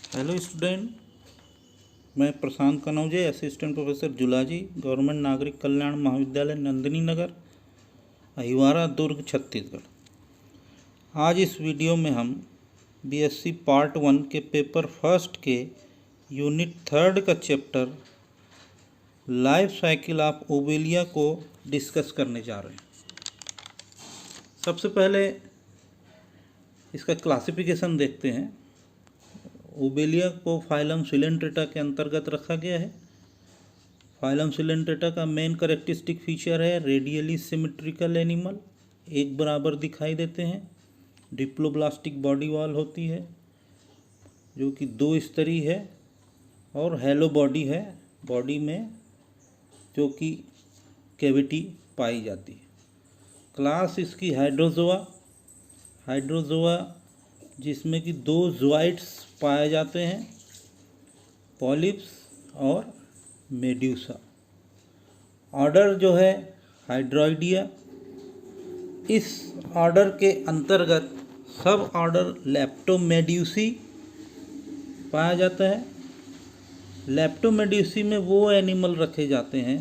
Hello student, मैं प्रशांत Kanoje, assistant professor जुलाजी, government नागरिक कल्याण महाविद्यालय नंदिनी नगर, अहिवारा, दुर्ग, छत्तीसगढ़। आज इस वीडियो में हम बीएससी पार्ट 1 के पेपर फर्स्ट के यूनिट 3 का chapter life cycle of Obelia को डिस्कस करने जा रहे हैं। सबसे पहले इसका क्लासिफिकेशन देखते हैं। ओबेलिया को फाइलम सिलेंट्रेटा के अंतर्गत रखा गया है। फाइलम सिलेंट्रेटा का मेन करेक्टरिस्टिक फीचर है रेडियली सिमेट्रिकल एनिमल, एक बराबर दिखाई देते हैं। डिप्लोब्लास्टिक बॉडी वॉल होती है जो कि 2 स्तरीय है, और हेलो बॉडी है, बॉडी में जो कि कैविटी पाई जाती है। क्लास इसकी हाइड्रोजोआ जिसमें कि 2 ज़ोआइड्स पाए जाते हैं, पॉलिप्स और मेड्यूसा। ऑर्डर जो है हाइड्रोइडिया। इस ऑर्डर के अंतर्गत सब ऑर्डर लेप्टोमेड्यूसी पाया जाता है। लेप्टोमेड्यूसी में वो एनिमल रखे जाते हैं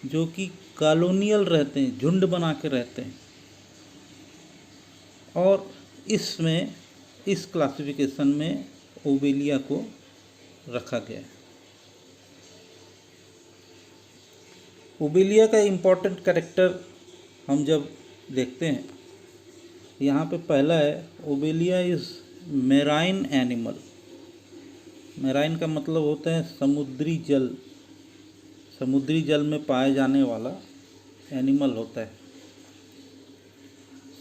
जो कि कॉलोनियल रहते हैं, झुंड बना के रहते हैं, और इसमें इस क्लासिफिकेशन में ओबेलिया को रखा गया है। ओबेलिया का इम्पोर्टेंट कैरेक्टर हम जब देखते हैं, यहाँ पे पहला है Obelia is marine animal. Marine का मतलब होता है समुद्री जल में पाए जाने वाला एनिमल होता है।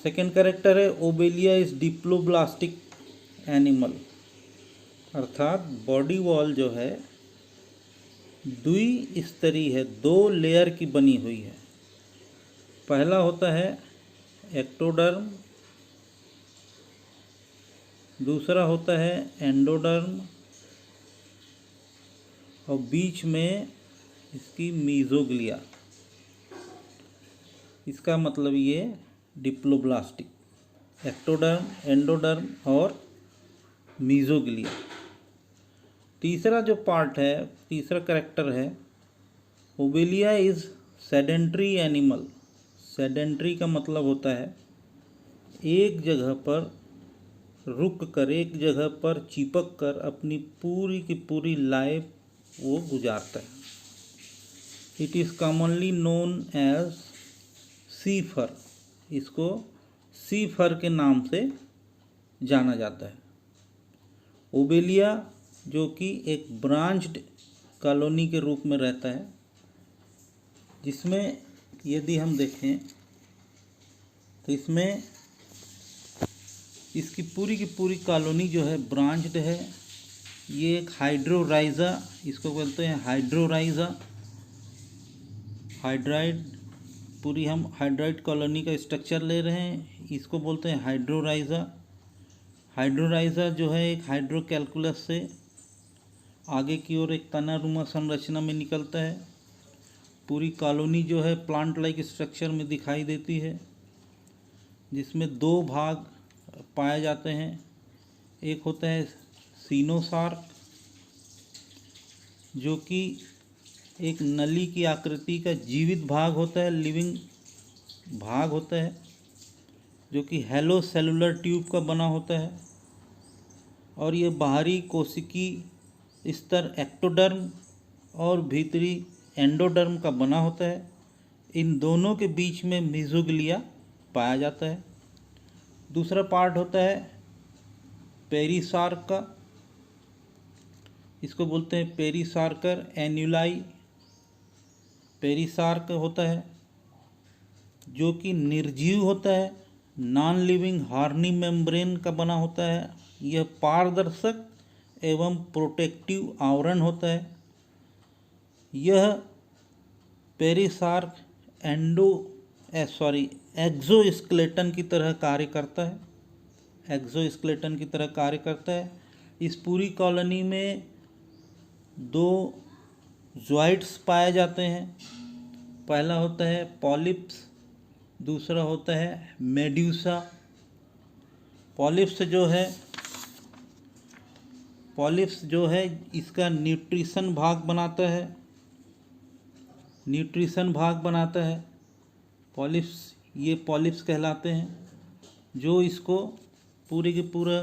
सेकेंड कैरेक्टर है ओबेलिया इज़ डिप्लोब्लास्टिक एनिमल, अर्थात बॉडी वॉल जो है द्विस्तरीय है, 2 लेयर की बनी हुई है। पहला होता है एक्टोडर्म, दूसरा होता है एंडोडर्म, और बीच में इसकी मीजोग्लिया। इसका मतलब ये डिप्लोब्लास्टिक, एक्टोडर्म, एंडोडर्म और मीजोग्लिया। तीसरा जो पार्ट है, तीसरा कैरेक्टर है Obelia is sedentary animal. Sedentary का मतलब होता है एक जगह पर रुक कर, एक जगह पर चिपक कर अपनी पूरी की पूरी लाइफ वो गुजारता है। It is commonly known as sea fur. इसको सी फर के नाम से जाना जाता है। ओबेलिया जो कि एक ब्रांच्ड कॉलोनी के रूप में रहता है, जिसमें यदि हम देखें तो इसमें इसकी पूरी की पूरी कॉलोनी जो है ब्रांच्ड है। ये एक हाइड्रोराइजा, इसको बोलते हैं हाइड्रोराइजा, हाइड्राइड, पूरी हम हाइड्राइड कॉलोनी का स्ट्रक्चर ले रहे हैं, इसको बोलते हैं हाइड्रोराइजा। हाइड्रोराइजा जो है एक हाइड्रोकैलकुलस से आगे की ओर एक तनानुमा संरचना में निकलता है। पूरी कॉलोनी जो है प्लांट लाइक स्ट्रक्चर में दिखाई देती है, जिसमें 2 भाग पाए जाते हैं। एक होता है सीनोसार्क, जो कि एक नली की आकृति का जीवित भाग होता है, लिविंग भाग होता है, जो कि हेलो सेलुलर ट्यूब का बना होता है, और ये बाहरी कोशिकी स्तर एक्टोडर्म और भीतरी एंडोडर्म का बना होता है। इन दोनों के बीच में मीजोग्लिया पाया जाता है। दूसरा पार्ट होता है पेरिसार्क का, इसको बोलते हैं पेरिसार्कर एन्यूलाई। पेरिसार्क होता है जो कि निर्जीव होता है, नॉन लिविंग हार्नी मेम्ब्रेन का बना होता है। यह पारदर्शक एवं प्रोटेक्टिव आवरण होता है। यह पेरिसार्क एक्सोस्केलेटन की तरह कार्य करता है। एक्सोस्केलेटन की तरह कार्य करता है। इस पूरी कॉलोनी में 2 ज़ोआइड्स पाए जाते हैं। पहला होता है पॉलिप्स, दूसरा होता है मेड्यूसा। पॉलिप्स जो है पॉलिप्स जो है इसका न्यूट्रिशन भाग बनाता है, पॉलिप्स, ये पॉलिप्स कहलाते हैं, जो इसको पूरे के पूरा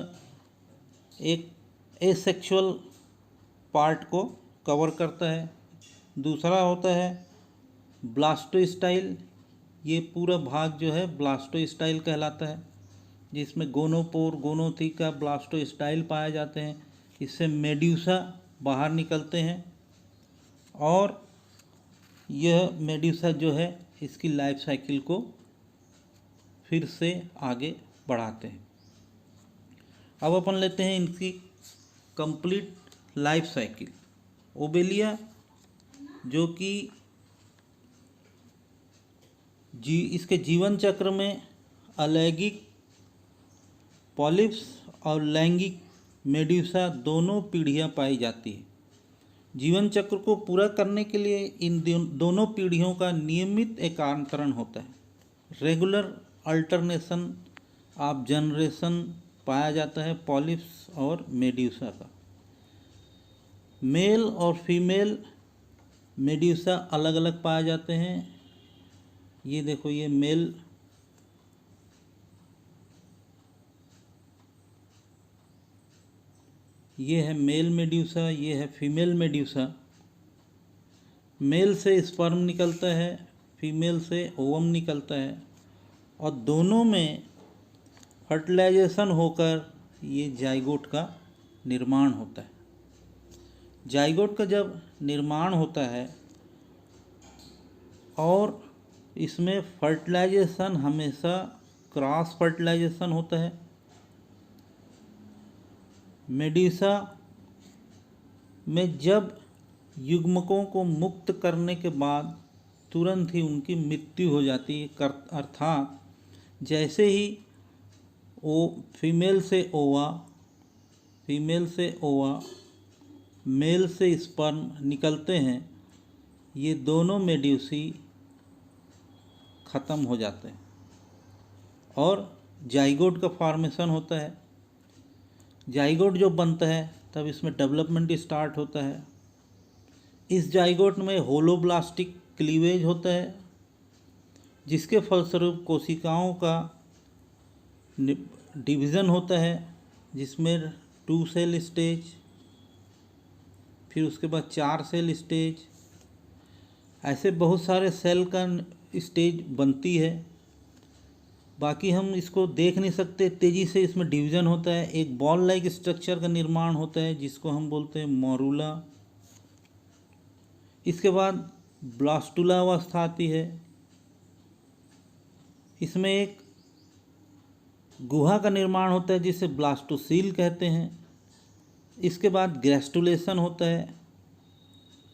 एक एसेक्सुअल पार्ट को कवर करता है। दूसरा होता है ब्लास्टोस्टाइल, ये पूरा भाग जो है ब्लास्टोस्टाइल कहलाता है, जिसमें गोनोपोर, गोनोथिका, ब्लास्टोस्टाइल पाए जाते हैं। इससे मेड्यूसा बाहर निकलते हैं और यह मेड्यूसा जो है इसकी लाइफ साइकिल को फिर से आगे बढ़ाते हैं। अब अपन लेते हैं इनकी कंप्लीट लाइफ साइकिल। ओबेलिया जो कि इसके जीवन चक्र में अलैंगिक पॉलिप्स और लैंगिक मेड्यूसा दोनों पीढ़ियां पाई जाती है। जीवन चक्र को पूरा करने के लिए इन दोनों पीढ़ियों का नियमित एकांतरण होता है, रेगुलर अल्टरनेशन ऑफ जनरेशन पाया जाता है पॉलिप्स और मेड्यूसा का। मेल और फीमेल मेड्यूसा अलग अलग पाए जाते हैं। ये देखो, ये मेल, ये है मेल मेड्यूसा, ये है फीमेल मेड्यूसा। मेल से स्पर्म निकलता है, फीमेल से ओवम निकलता है और दोनों में फर्टिलाइजेशन होकर ये जाइगोट का निर्माण होता है। जाइगोट का जब निर्माण होता है और इसमें फर्टिलाइजेशन हमेशा क्रॉस फर्टिलाइजेशन होता है। मेड्यूसा में जब युग्मकों को मुक्त करने के बाद तुरंत ही उनकी मृत्यु हो जाती है, अर्थात जैसे ही फीमेल से ओवा मेल से स्पर्म निकलते हैं, ये दोनों मेड्यूसी ख़त्म हो जाते हैं और जाइगोट का फॉर्मेशन होता है। जाइगोट जो बनता है तब इसमें डेवलपमेंट स्टार्ट होता है। इस जाइगोट में होलोब्लास्टिक क्लीवेज होता है, जिसके फलस्वरूप कोशिकाओं का डिवीज़न होता है, जिसमें 2 सेल स्टेज, फिर उसके बाद 4 सेल स्टेज, ऐसे बहुत सारे सेल का स्टेज बनती है। बाकी हम इसको देख नहीं सकते, तेज़ी से इसमें डिवीज़न होता है। एक बॉल लाइक स्ट्रक्चर का निर्माण होता है जिसको हम बोलते हैं मोरूला। इसके बाद ब्लास्टुला अवस्था आती है, इसमें एक गुहा का निर्माण होता है जिसे ब्लास्टोसील कहते हैं। इसके बाद गैस्टुलेशन होता है।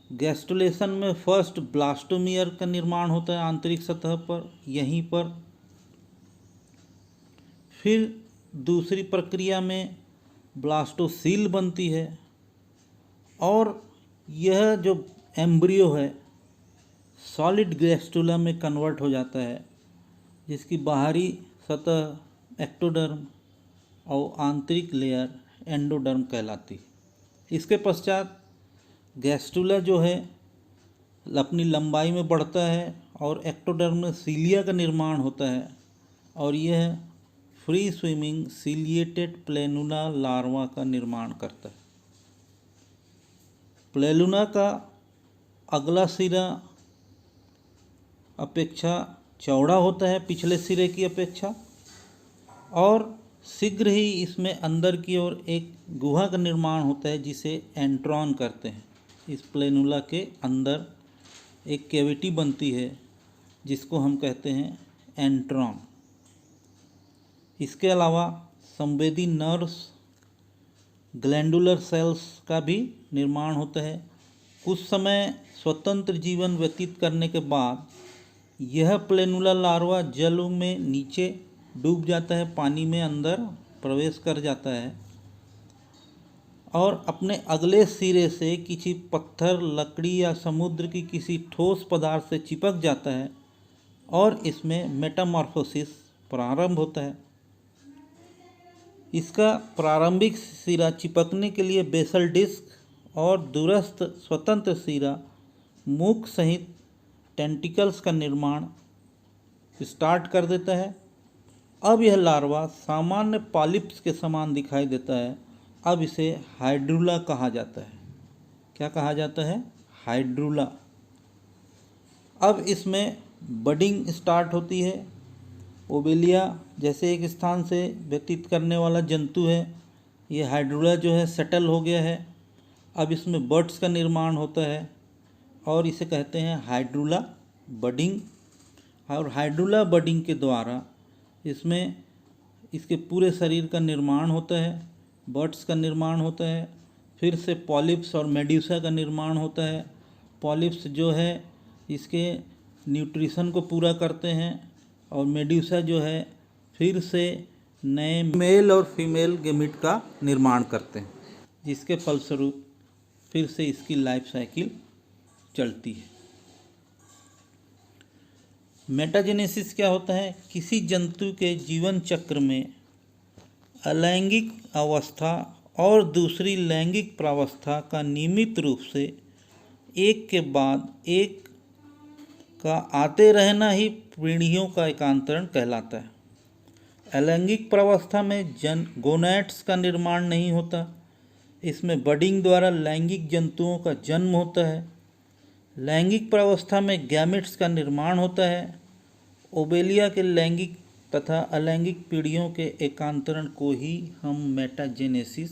गैस्टुलेशन में फर्स्ट ब्लास्टोमियर का निर्माण होता है आंतरिक सतह पर, यहीं पर। फिर दूसरी प्रक्रिया में ब्लास्टोसील बनती है और यह जो एम्ब्रियो है सॉलिड गैस्टुला में कन्वर्ट हो जाता है, जिसकी बाहरी सतह एक्टोडर्म और आंतरिक लेयर एंडोडर्म कहलाती है। इसके पश्चात गैस्टुला जो है अपनी लंबाई में बढ़ता है और एक्टोडर्म में सीलिया का निर्माण होता है और यह free swimming ciliated planula larva का निर्माण करता है। प्लेनुला का अगला सिरा अपेक्षा चौड़ा होता है पिछले सिरे की अपेक्षा, और शीघ्र ही इसमें अंदर की ओर एक गुहा का निर्माण होता है जिसे एंट्रॉन करते हैं। इस प्लेनुला के अंदर एक कैविटी बनती है जिसको हम कहते हैं एंट्रॉन। इसके अलावा संवेदी नर्व्स, ग्लैंडुलर सेल्स का भी निर्माण होता है। कुछ समय स्वतंत्र जीवन व्यतीत करने के बाद यह प्लेनुला लार्वा जल में नीचे डूब जाता है, पानी में अंदर प्रवेश कर जाता है और अपने अगले सिरे से किसी पत्थर, लकड़ी या समुद्र की किसी ठोस पदार्थ से चिपक जाता है और इसमें मेटामॉर्फोसिस प्रारंभ होता है। इसका प्रारंभिक सिरा चिपकने के लिए बेसल डिस्क और दूरस्थ स्वतंत्र सिरा मुख सहित टेंटिकल्स का निर्माण स्टार्ट कर देता है। अब यह लार्वा सामान्य पॉलिप्स के समान दिखाई देता है। अब इसे हाइड्रूला कहा जाता है। क्या कहा जाता है? हाइड्रूला। अब इसमें बडिंग स्टार्ट होती है। ओबेलिया जैसे एक स्थान से व्यतीत करने वाला जंतु है, ये हाइड्रूला जो है सेटल हो गया है। अब इसमें बर्ड्स का निर्माण होता है और इसे कहते हैं हाइड्रूला बडिंग। और हाइड्रूला बडिंग के द्वारा इसमें इसके पूरे शरीर का निर्माण होता है, बर्ड्स का निर्माण होता है। फिर से पॉलिप्स और मेड्यूसा का निर्माण होता है। पॉलिप्स जो है इसके न्यूट्रिशन को पूरा करते हैं और मेड्यूसा जो है फिर से नए मेल और फीमेल गेमिट का निर्माण करते हैं, जिसके फलस्वरूप फिर से इसकी लाइफ साइकिल चलती है। मेटाजेनेसिस क्या होता है? किसी जंतु के जीवन चक्र में अलैंगिक अवस्था और दूसरी लैंगिक प्रावस्था का नियमित रूप से एक के बाद एक का आते रहना ही पीढ़ियों का एकांतरण कहलाता है। अलैंगिक प्रावस्था में गोनैड्स का निर्माण नहीं होता। इसमें बडिंग द्वारा लैंगिक जंतुओं का जन्म होता है। लैंगिक प्रावस्था में गैमेट्स का निर्माण होता है। ओबेलिया के लैंगिक तथा अलैंगिक पीढ़ियों के एकांतरण को ही हम मेटाजेनेसिस,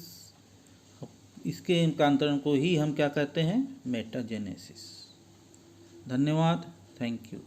इसके एकांतरण को ही हम क्या कहते हैं? मेटाजेनेसिस। धन्यवाद। Thank you.